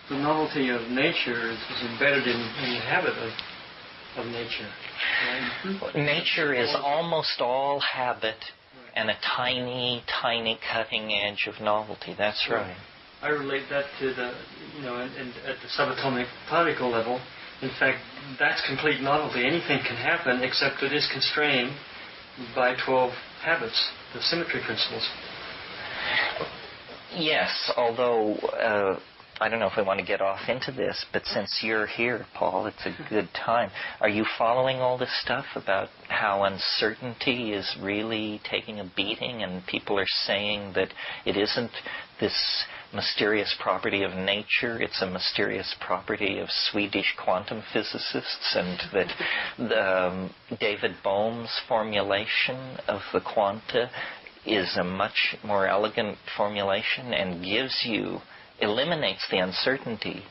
the novelty of nature is embedded in the habit of nature. Right? Nature is almost all habit and a tiny, tiny cutting edge of novelty. That's right. I relate that to the, and at the subatomic particle level. In fact, that's complete novelty. Anything can happen, except it is constrained by 12 habits, the symmetry principles. Yes, although I don't know if we want to get off into this, but since you're here, Paul, it's a good time. Are you following all this stuff about how uncertainty is really taking a beating, and people are saying that it isn't this mysterious property of nature, it's a mysterious property of Swedish quantum physicists, and that David Bohm's formulation of the quanta is a much more elegant formulation and eliminates the uncertainty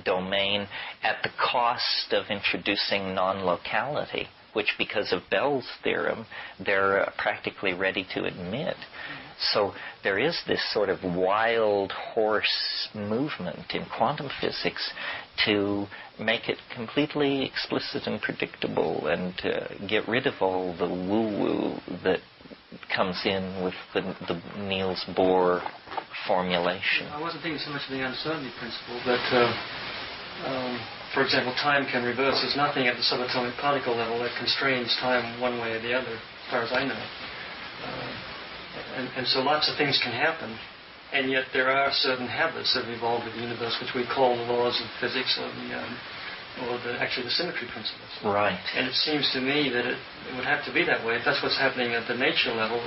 domain at the cost of introducing non-locality, which because of Bell's theorem, they're practically ready to admit. So there is this sort of wild horse movement in quantum physics to make it completely explicit and predictable and get rid of all the woo-woo that comes in with the Niels Bohr formulation. I wasn't thinking so much of the uncertainty principle, but for example, time can reverse. There's nothing at the subatomic particle level that constrains time one way or the other, as far as I know. And so lots of things can happen, and yet there are certain habits that have evolved in the universe, which we call the laws of physics, or actually the symmetry principles. Right. And it seems to me that it would have to be that way. If that's what's happening at the nature level,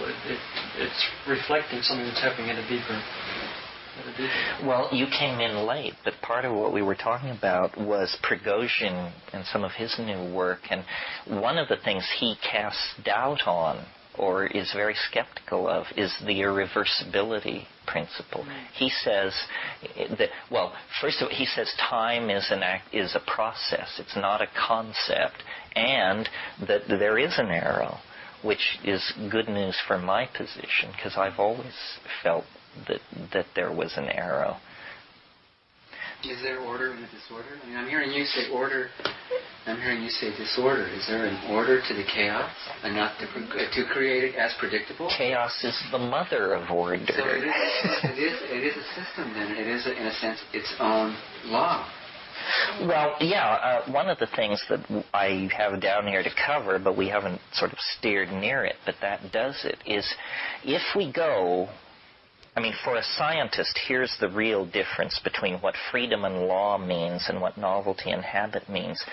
it's reflecting something that's happening at a deeper. Well, you came in late, but part of what we were talking about was Prigozhin and some of his new work, and one of the things he casts doubt on, or is very skeptical of, is the irreversibility principle. He says that, first of all, he says time is a process. It's not a concept, and that there is an arrow, which is good news for my position, because I've always felt that there was an arrow. Is there order in the disorder? I mean, I'm hearing you say order. I'm hearing you say disorder. Is there an order to the chaos, and not to create it as predictable? Chaos is the mother of order. So it is a system, then. It is, in a sense, its own law. Well, yeah, one of the things that I have down here to cover, but we haven't sort of steered near it, but that does it, is if we go... I mean, for a scientist, here's the real difference between what freedom and law means and what novelty and habit means.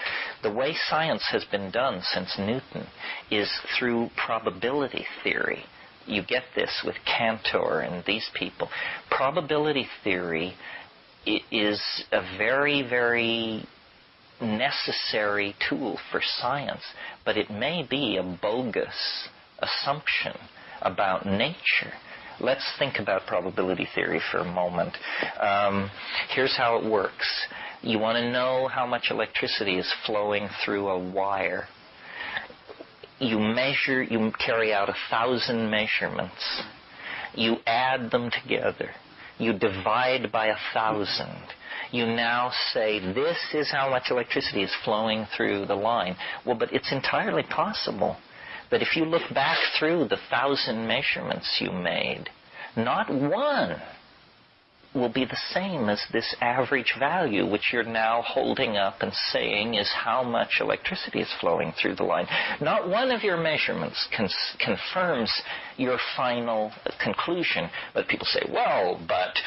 The way science has been done since Newton is through probability theory. You get this with Cantor and these people. Probability theory is a very, very necessary tool for science, but it may be a bogus assumption about nature. Let's think about probability theory for a moment. Here's how it works. You want to know how much electricity is flowing through a wire. You carry out 1,000 measurements. You add them together. You divide by 1,000. You now say, this is how much electricity is flowing through the line. Well, but it's entirely possible that if you look back through the 1,000 measurements you made, not one will be the same as this average value, which you're now holding up and saying is how much electricity is flowing through the line. Not one of your measurements confirms your final conclusion. But people say, well, but,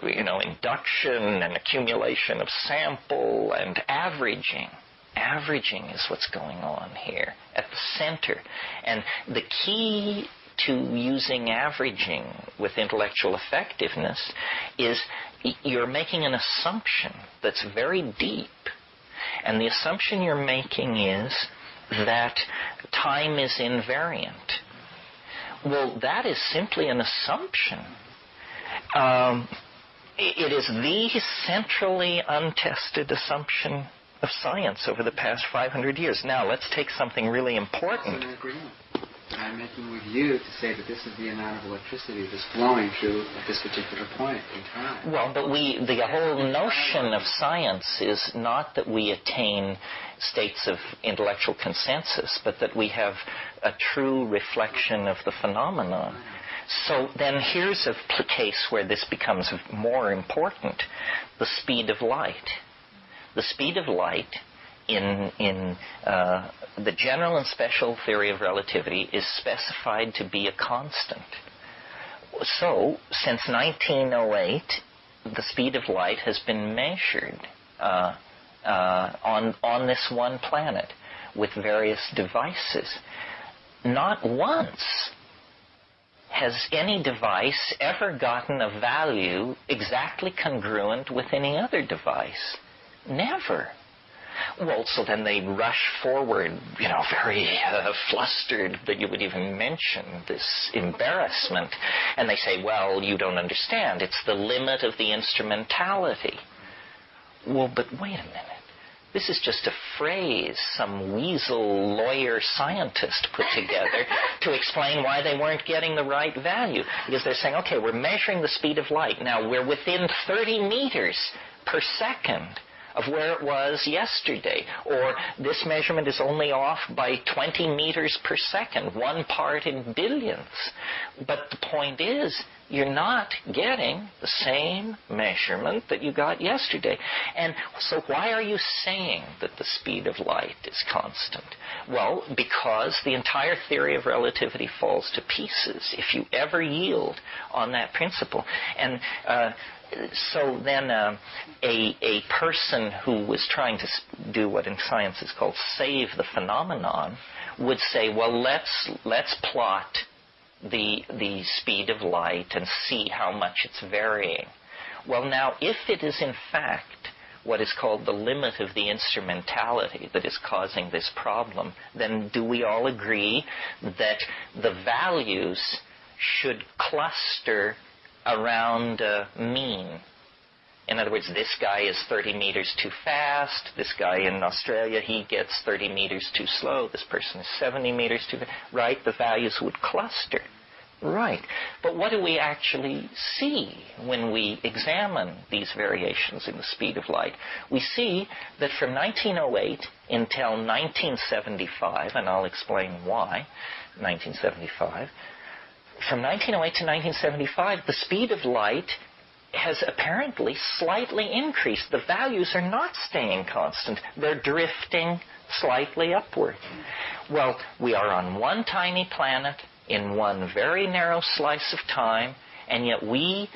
induction and accumulation of sample and averaging. Averaging is what's going on here at the center. And the key to using averaging with intellectual effectiveness is you're making an assumption that's very deep. And the assumption you're making is that time is invariant. Well, that is simply an assumption. It is the centrally untested assumption of science over the past 500 years. Now, let's take something really important. I'm making with you to say that this is the amount of electricity that's flowing through at this particular point in time. Well, but the whole notion of science is not that we attain states of intellectual consensus, but that we have a true reflection of the phenomenon. So then here's a case where this becomes more important: the speed of light. The speed of light in the general and special theory of relativity is specified to be a constant. So, since 1908, the speed of light has been measured on this one planet with various devices. Not once has any device ever gotten a value exactly congruent with any other device. Never. Well, so then they rush forward, very flustered that you would even mention this embarrassment. And they say, well, you don't understand. It's the limit of the instrumentality. Well, but wait a minute. This is just a phrase some weasel lawyer scientist put together to explain why they weren't getting the right value. Because they're saying, okay, we're measuring the speed of light. Now, we're within 30 meters per second of where it was yesterday. Or this measurement is only off by 20 meters per second, 1 part in billions. But the point is, you're not getting the same measurement that you got yesterday. And so why are you saying that the speed of light is constant? Well, because the entire theory of relativity falls to pieces if you ever yield on that principle. And so then a person who was trying to do what in science is called save the phenomenon would say, well, let's plot the speed of light and see how much it's varying. Well, now, if it is in fact what is called the limit of the instrumentality that is causing this problem, then do we all agree that the values should cluster around a mean? In other words, this guy is 30 meters too fast. This guy in Australia, he gets 30 meters too slow. This person is 70 meters too fast. Right? The values would cluster. Right. But what do we actually see when we examine these variations in the speed of light? We see that from 1908 until 1975, and I'll explain why, 1975, from 1908 to 1975, the speed of light has apparently slightly increased. The values are not staying constant. They're drifting slightly upward. Well, we are on one tiny planet in one very narrow slice of time, and yet we,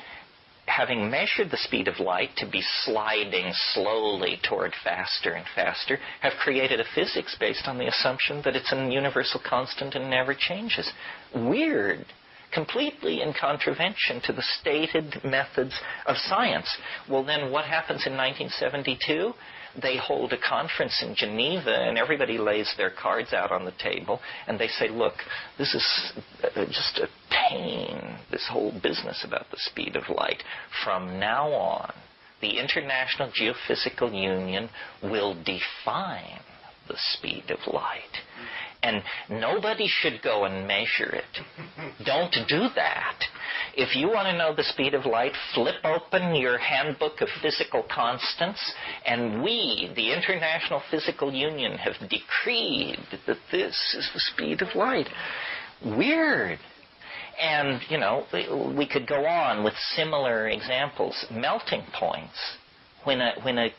having measured the speed of light to be sliding slowly toward faster and faster, have created a physics based on the assumption that it's a universal constant and never changes. Weird. Completely in contravention to the stated methods of science. Well, then what happens in 1972? They hold a conference in Geneva, and everybody lays their cards out on the table, and they say, look, this is just a pain, this whole business about the speed of light. From now on, the International Geophysical Union will define the speed of light. And nobody should go and measure it. Don't do that. If you want to know the speed of light, flip open your handbook of physical constants, and we, the International Physical Union, have decreed that this is the speed of light. Weird. And, we could go on with similar examples. Melting points. When a